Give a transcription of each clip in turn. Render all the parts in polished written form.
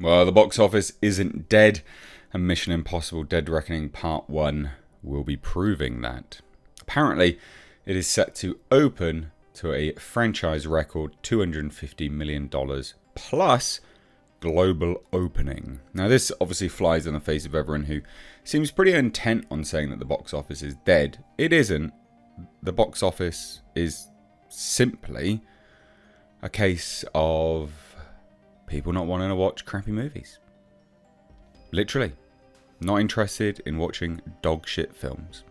Well, the box office isn't dead, and Mission Impossible Dead Reckoning Part 1 will be proving that. Apparently, it is set to open to a franchise record $250 million plus global opening. Now, this obviously flies in the face of everyone who seems pretty intent on saying that the box office is dead. It isn't. The box office is simply a case of people not wanting to watch crappy movies. Literally. Not interested in watching dog shit films.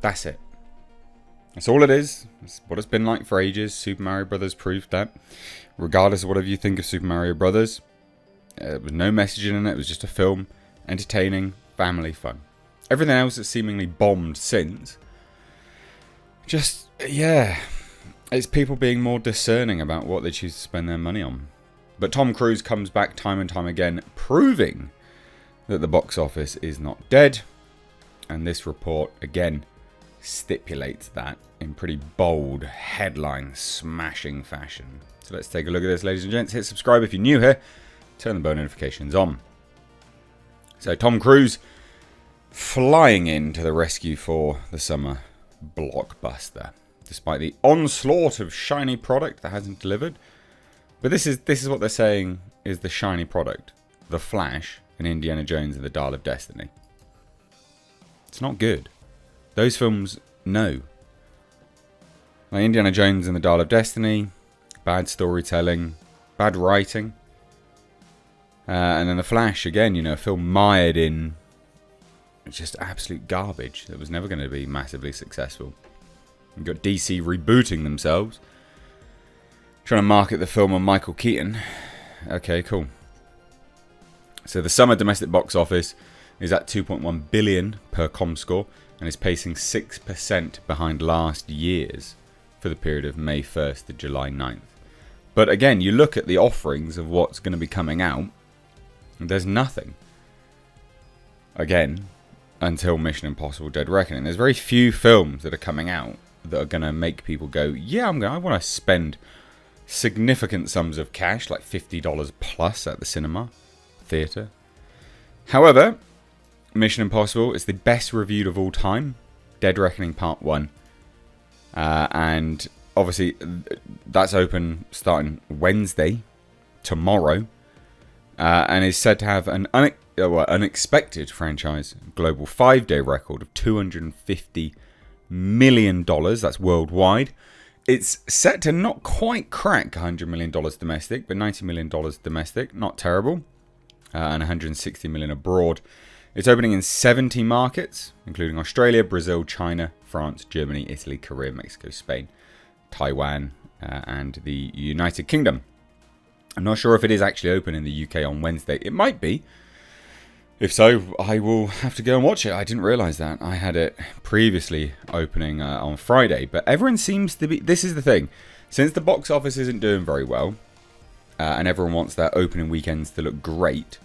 That's it. That's all it is. It's what it's been like for ages. Super Mario Brothers proved that. Regardless of whatever you think of Super Mario Brothers, there was no messaging in it. It was just a film. Entertaining. Family fun. Everything else that's seemingly bombed since. Just, yeah. It's people being more discerning about what they choose to spend their money on. But Tom Cruise comes back time and time again, proving that the box office is not dead. And this report, again, stipulates that in pretty bold, headline-smashing fashion. So let's take a look at this, ladies and gents. Hit subscribe if you're new here. Turn the bell notifications on. So Tom Cruise flying in to the rescue for the summer blockbuster. Despite the onslaught of shiny product that hasn't delivered. But this is what they're saying is the shiny product. The Flash and Indiana Jones and the Dial of Destiny. It's not good. Those films, no. Like Indiana Jones and the Dial of Destiny, bad storytelling, bad writing. And then The Flash, again, a film mired in just absolute garbage that was never going to be massively successful. You've got DC rebooting themselves. Trying to market the film on Michael Keaton. Okay, cool. So the summer domestic box office is at 2.1 billion per Comscore and is pacing 6% behind last year's for the period of May 1st to July 9th. But again, you look at the offerings of what's going to be coming out, and there's nothing. Again, until Mission Impossible Dead Reckoning. There's very few films that are coming out that are going to make people go, yeah, I want to spend significant sums of cash, like $50 plus at the cinema theatre. However, Mission Impossible is the best reviewed of all time. Dead Reckoning Part 1. And obviously, that's open starting Wednesday, tomorrow. And is said to have an unexpected franchise global 5-day record of $250 million. That's worldwide. It's set to not quite crack $100 million domestic, but $90 million domestic. Not terrible. And $160 million abroad. It's opening in 70 markets, including Australia, Brazil, China, France, Germany, Italy, Korea, Mexico, Spain, Taiwan, and the United Kingdom. I'm not sure if it is actually open in the UK on Wednesday. It might be. If so, I will have to go and watch it. I didn't realise that. I had it previously opening on Friday. But everyone seems to be... This is the thing. Since the box office isn't doing very well, and everyone wants their opening weekends to look great,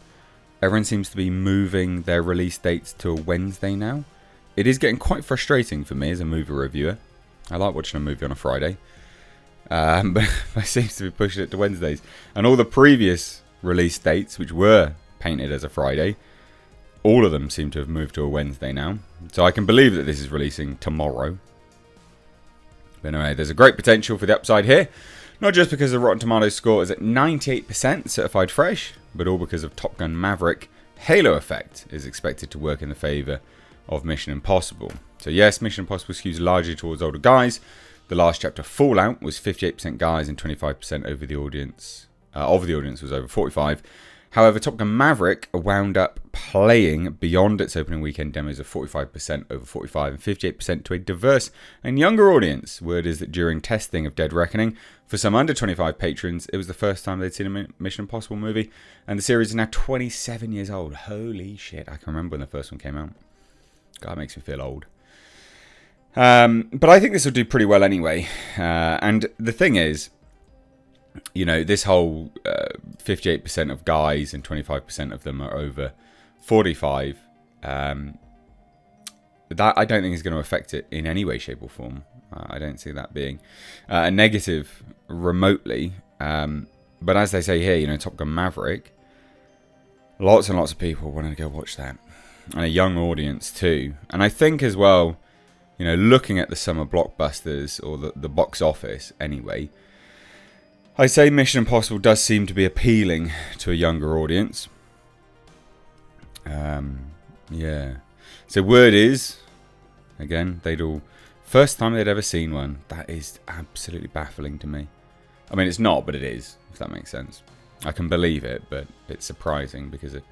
everyone seems to be moving their release dates to a Wednesday now. It is getting quite frustrating for me as a movie reviewer. I like watching a movie on a Friday. But it seems to be pushing it to Wednesdays. And all the previous release dates, which were painted as a Friday, all of them seem to have moved to a Wednesday now. So I can believe that this is releasing tomorrow. But anyway, there's a great potential for the upside here. Not just because the Rotten Tomatoes score is at 98% certified fresh, but all because of Top Gun Maverick. Halo effect is expected to work in the favour of Mission Impossible. So yes, Mission Impossible skews largely towards older guys. The last chapter, Fallout, was 58% guys and 25% over the audience. Of the audience was over 45. However, Top Gun Maverick wound up playing beyond its opening weekend demos of 45% over 45 and 58% to a diverse and younger audience. Word is that during testing of Dead Reckoning, for some under 25 patrons, it was the first time they'd seen a Mission Impossible movie, and the series is now 27 years old. Holy shit, I can remember when the first one came out. God, it makes me feel old. But I think this will do pretty well anyway. And the thing is, this whole 58% of guys and 25% of them are over 45. That I don't think is going to affect it in any way, shape or form. I don't see that being a negative remotely. But as they say here, Top Gun Maverick, Lots and lots of people wanting to go watch that. And a young audience too. And I think as well, you know, looking at the summer blockbusters, or the box office anyway, I say Mission Impossible does seem to be appealing to a younger audience. Yeah. So word is, again, first time they'd ever seen one. That is absolutely baffling to me. I mean, it's not, but it is, if that makes sense. I can believe it, but it's surprising because it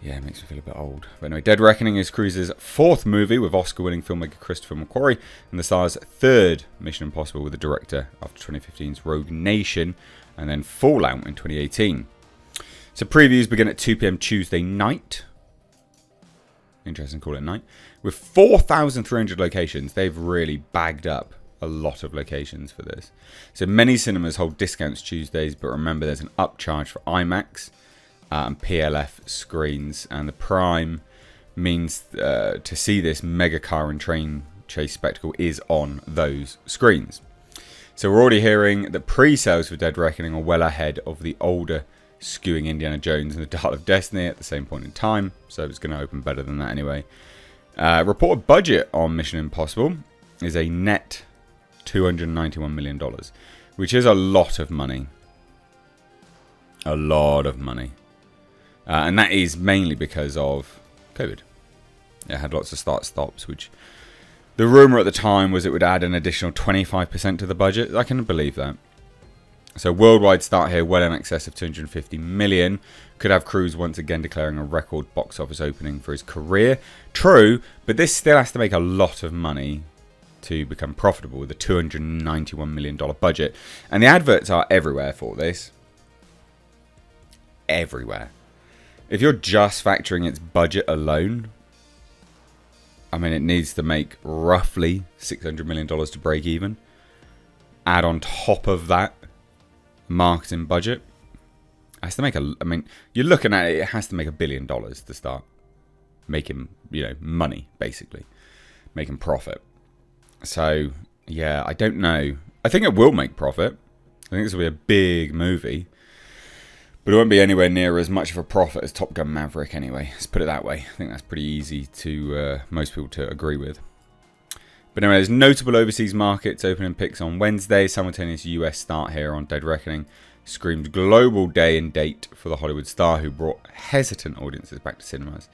makes me feel a bit old. But anyway, Dead Reckoning is Cruise's fourth movie with Oscar-winning filmmaker Christopher McQuarrie, and the star's third Mission Impossible with the director after 2015's Rogue Nation, and then Fallout in 2018. So previews begin at 2 p.m. Tuesday night. Interesting to call it night. With 4,300 locations, they've really bagged up a lot of locations for this. So many cinemas hold discounts Tuesdays, but remember there's an upcharge for IMAX and PLF screens, and the Prime means to see this mega car and train chase spectacle is on those screens. So we're already hearing that pre-sales for Dead Reckoning are well ahead of the older skewing Indiana Jones and the Dial of Destiny at the same point in time, so it's going to open better than that anyway. Reported budget on Mission Impossible is a net $291 million, which is a lot of money. A lot of money. And that is mainly because of COVID. It had lots of start-stops, which the rumour at the time was it would add an additional 25% to the budget. I can believe that. So worldwide start here well in excess of 250 million. Could have Cruise once again declaring a record box office opening for his career. True, but this still has to make a lot of money to become profitable with a $291 million budget. And the adverts are everywhere for this. Everywhere. If you're just factoring its budget alone, I mean, it needs to make roughly $600 million to break even. Add on top of that marketing budget. It has to make you're looking at it, it has to make $1 billion to start making, money, basically. Making profit. So, yeah, I don't know. I think it will make profit. I think this will be a big movie. But it won't be anywhere near as much of a profit as Top Gun Maverick anyway. Let's put it that way. I think that's pretty easy to most people to agree with. But anyway, there's notable overseas markets opening picks on Wednesday. Simultaneous US start here on Dead Reckoning screamed global day and date for the Hollywood star who brought hesitant audiences back to cinemas.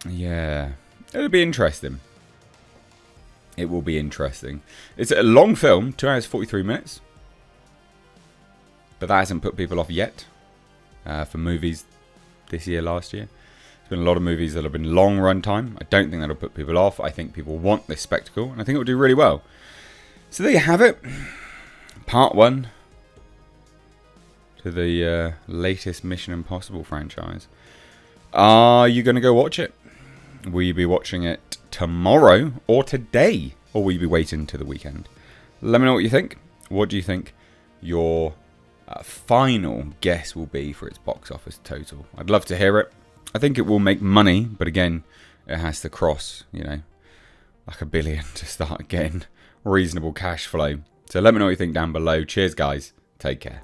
Yeah, it'll be interesting. It will be interesting. It's a long film, 2 hours 43 minutes. But that hasn't put people off yet for movies this year, last year. There's been a lot of movies that have been long run time. I don't think that'll put people off. I think people want this spectacle, and I think it will do really well. So there you have it. Part 1 to the latest Mission Impossible franchise. Are you going to go watch it? Will you be watching it tomorrow or today? Or will you be waiting to the weekend? Let me know what you think. What do you think your final guess will be for its box office total? I'd love to hear it. I think it will make money, but again, it has to cross, like $1 billion to start getting reasonable cash flow. So let me know what you think down below. Cheers, guys. Take care.